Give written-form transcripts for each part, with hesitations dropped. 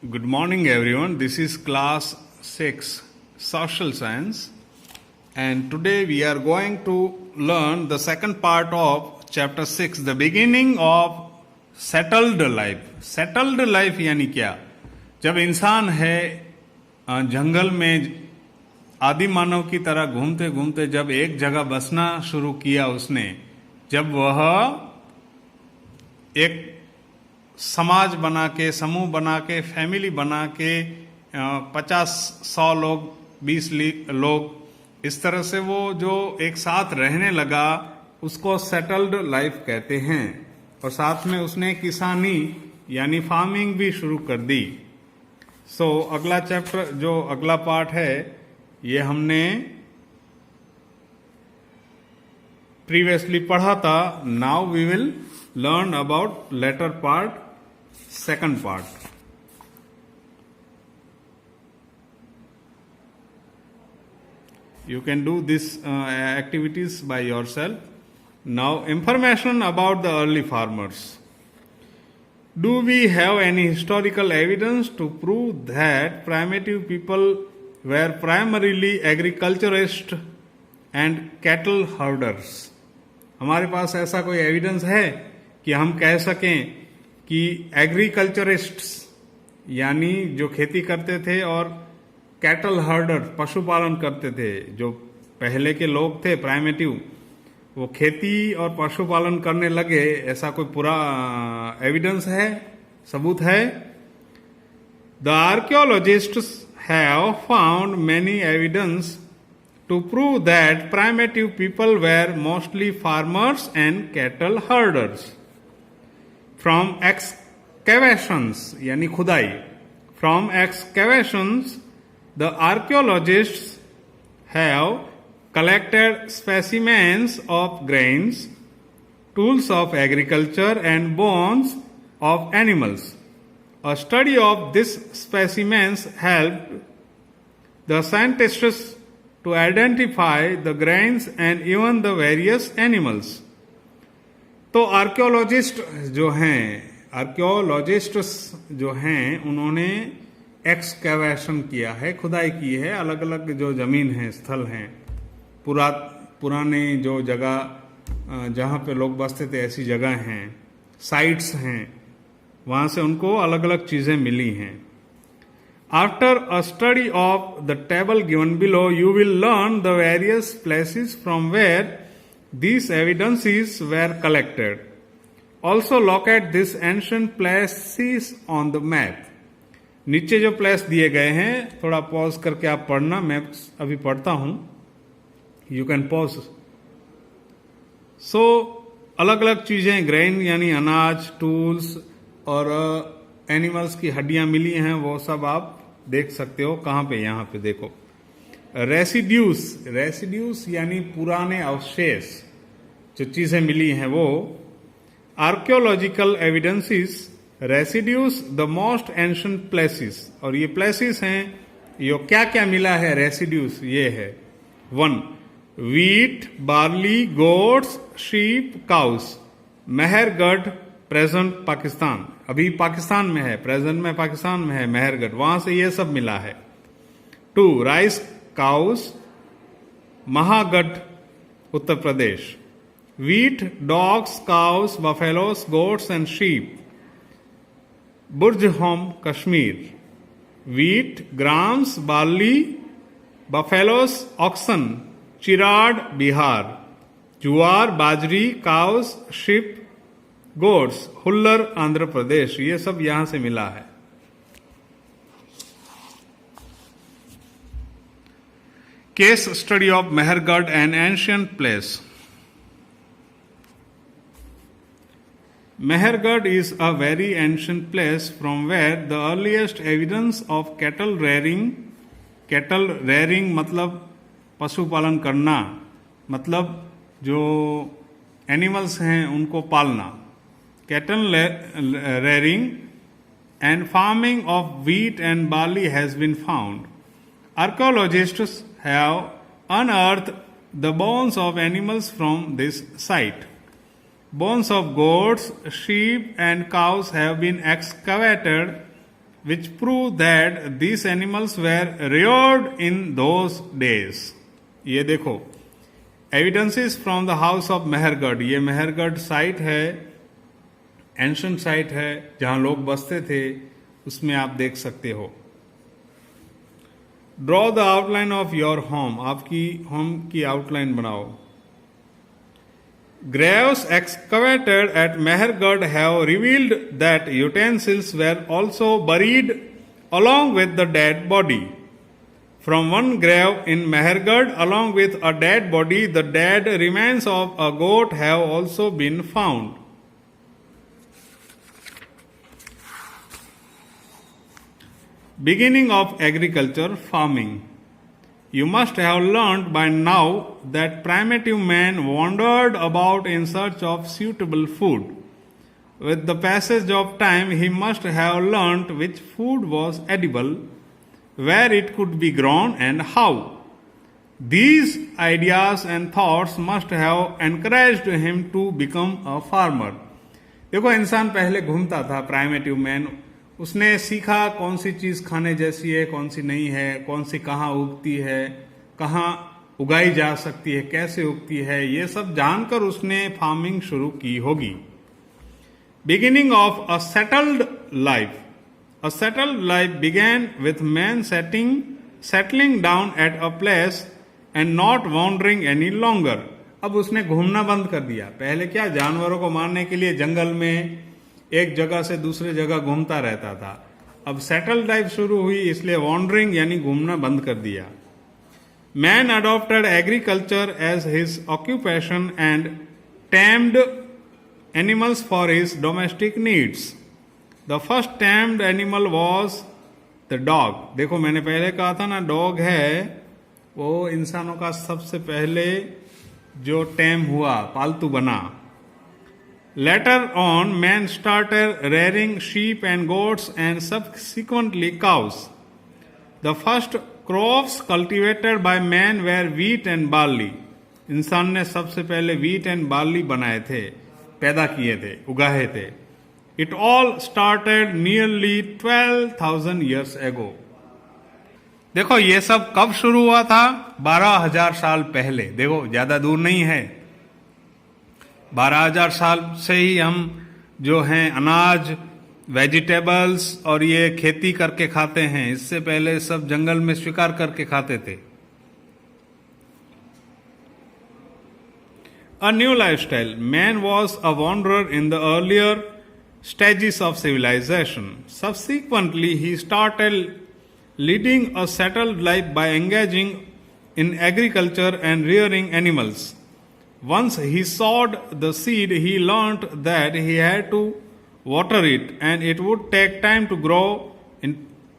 Good morning, everyone. This is class 6 social science, and today we are going to learn the second part of chapter 6, the beginning of settled life. Settled life यानी क्या? जब इंसान है जंगल में आदि मानव की तरह घूमते घूमते जब एक जगह बसना शुरू किया उसने, जब वह एक समाज बना के, समूह बना के, फैमिली बना के 50-100 लोग, 20 लोग, इस तरह से वो जो एक साथ रहने लगा उसको सेटल्ड लाइफ कहते हैं। और साथ में उसने किसानी यानी फार्मिंग भी शुरू कर दी। अगला चैप्टर, जो अगला पार्ट है, ये हमने प्रीवियसली पढ़ा था। Now we will learn about later part, second part. You can do these activities by yourself. Now, information about the early farmers. Do we have any historical evidence to prove that primitive people were primarily agriculturists and cattle herders? हमारे पास ऐसा कोई evidence है कि हम कह सकें कि एग्रीकल्चरिस्ट्स यानी जो खेती करते थे और कैटल हर्डर पशुपालन करते थे, जो पहले के लोग थे प्राइमेटिव, वो खेती और पशुपालन करने लगे, ऐसा कोई पूरा एविडेंस है, सबूत है? The archaeologists have found many evidence to prove that primitive people were mostly farmers and cattle herders. From excavations यानी खुदाई, from excavations the archaeologists have collected specimens of grains, tools of agriculture and bones of animals. A study of these specimens helped the scientists to identify the grains and even the various animals. तो archaeologist जो हैं उन्होंने excavation किया है, खुदाई की है, अलग अलग जो जमीन है, स्थल हैं, पुराने जो जगह जहाँ पे लोग बसते थे, ऐसी जगह हैं, साइट्स हैं, वहाँ से उनको अलग अलग चीज़ें मिली हैं. After a study of the table given below you will learn the various places from where these evidences were collected. Also locate these ancient places on the map. नीचे जो प्लेस दिए गए हैं, थोड़ा पॉज करके आप पढ़ना, मैं अभी पढ़ता हूं, यू कैन पॉज. अलग अलग चीजें, ग्रेन यानी अनाज, टूल्स और एनिमल्स की हड्डियां मिली हैं, वो सब आप देख सकते हो. कहां पे? यहां पे देखो. रेसिड्यूस यानी पुराने अवशेष, जो चीजें मिली हैं वो. Archaeological evidences residues the most ancient places. और ये प्लेसेस हैं, ये क्या क्या मिला है रेसिड्यूस, ये है. 1. Wheat, barley, goats, sheep, cows. Mehrgarh, present Pakistan, अभी पाकिस्तान में है, प्रेजेंट में पाकिस्तान में है मेहरगढ़, वहां से ये सब मिला है. 2. Rice cows, Mahagarh, Uttar Pradesh. Wheat, dogs, cows, buffaloes, goats and sheep, Burzahom, Kashmir. Wheat, grams, barley, buffaloes, oxen, Chirand, Bihar. Jowar, bajri, cows, sheep, goats, Hallur, Andhra Pradesh. ये सब यहां से मिला है. Case study of Mehergarh, an ancient place. Mehergarh is a very ancient place from where the earliest evidence of cattle rearing मतलब पशुपालन करना, मतलब जो एनिमल्स हैं उनको पालना, cattle rearing and farming of wheat and barley has been found. Archaeologists have unearthed the bones of animals from this site. Bones of goats, sheep, and cows have been excavated which prove that these animals were reared in those days. ये देखो, evidences from the house of Mehrgarh. ये Mehrgarh site है, ancient site है जहां लोग बसते थे, उसमें आप देख सकते हो. Draw the outline of your home. आपकी होम की आउटलाइन बनाओ. Graves excavated at Mehergarh have revealed that utensils were also buried along with the dead body. From one grave in Mehergarh, along with a dead body, the dead remains of a goat have also been found. Beginning of agriculture, farming. You must have learnt by now that primitive man wandered about in search of suitable food. With the passage of time, he must have learnt which food was edible, where it could be grown, and how. These ideas and thoughts must have encouraged him to become a farmer. देखो, इंसान पहले घूमता था, primitive man. उसने सीखा कौन सी चीज खाने जैसी है, कौन सी नहीं है, कौन सी कहाँ उगती है, कहाँ उगाई जा सकती है, कैसे उगती है, ये सब जानकर उसने फार्मिंग शुरू की होगी. Beginning of a settled life. A settled life began with man settling down at a place and not wandering any longer. अब उसने घूमना बंद कर दिया. पहले क्या, जानवरों को मारने के लिए जंगल में एक जगह से दूसरे जगह घूमता रहता था. अब सेटल लाइफ शुरू हुई, इसलिए वॉन्डरिंग यानी घूमना बंद कर दिया. Man adopted agriculture as his occupation and tamed animals for his domestic needs. The first tamed animal was the dog. देखो, मैंने पहले कहा था ना, डॉग है वो इंसानों का सबसे पहले जो टैम हुआ, पालतू बना. Later on, man started rearing sheep and goats and subsequently cows. The first crops cultivated by man were wheat and barley. इंसान ने सबसे पहले wheat and barley बनाए थे, पैदा किए थे, उगाए थे. It all started nearly 12,000 years ago. देखो, ये सब कब शुरू हुआ था? 12,000 साल पहले. देखो, ज्यादा दूर नहीं है. 12,000 साल से ही हम जो हैं अनाज, वेजिटेबल्स और ये खेती करके खाते हैं. इससे पहले सब जंगल में शिकार करके खाते थे. A new lifestyle. Man was a wanderer in the earlier stages of civilization. Subsequently, he started leading a settled life by engaging in agriculture and rearing animals. Once he sowed the seed, he learnt that he had to water it and it would take time to grow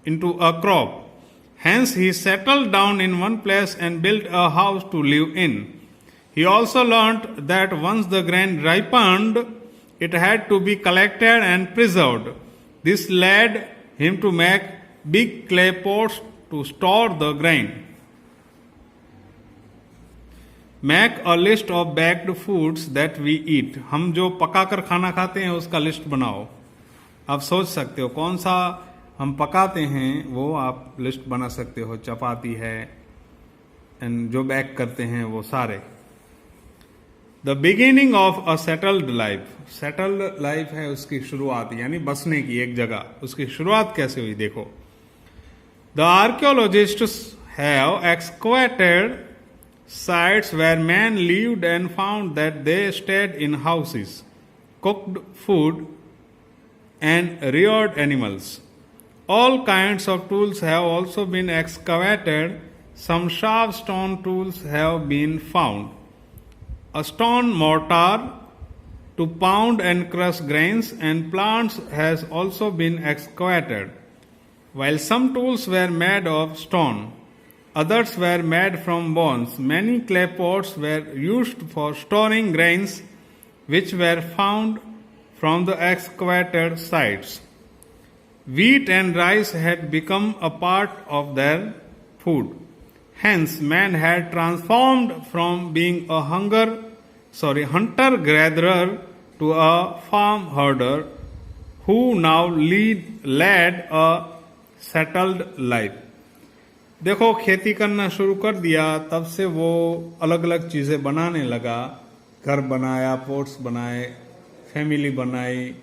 into a crop. Hence, he settled down in one place and built a house to live in. He also learnt that once the grain ripened, it had to be collected and preserved. This led him to make big clay pots to store the grain. Make a list of baked foods that we eat. हम जो पकाकर खाना खाते हैं उसका list बनाओ. आप सोच सकते हो कौन सा हम पकाते हैं, वो आप लिस्ट बना सकते हो. चपाती है एंड जो बैक करते हैं वो सारे. The beginning of a settled life. Settled life है उसकी शुरुआत, यानी बसने की एक जगह. उसकी शुरुआत कैसे हुई देखो. The archaeologists have excavated sites where men lived and found that they stayed in houses, cooked food, and reared animals. All kinds of tools have also been excavated. Some sharp stone tools have been found. A stone mortar to pound and crush grains and plants has also been excavated. While some tools were made of stone, others were made from bones. Many clay pots were used for storing grains which were found from the excavated sites. Wheat and rice had become a part of their food. Hence, man had transformed from being a hunter-gatherer to a farm herder. who now led a settled life. देखो खेती करना शुरू कर दिया, तब से वो अलग अलग चीज़ें बनाने लगा, घर बनाया, पोर्ट्स बनाए, फैमिली बनाई,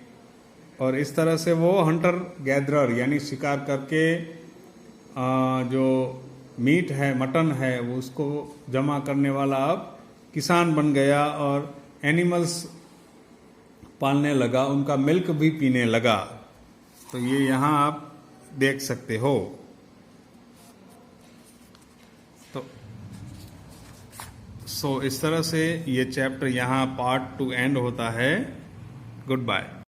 और इस तरह से वो हंटर गैदरर यानी शिकार करके जो मीट है, मटन है, वो उसको जमा करने वाला अब किसान बन गया और एनिमल्स पालने लगा, उनका मिल्क भी पीने लगा। तो ये यहाँ आप देख सकते हो। तो इस तरह से ये चैप्टर यहाँ पार्ट 2 एंड होता है। Good bye.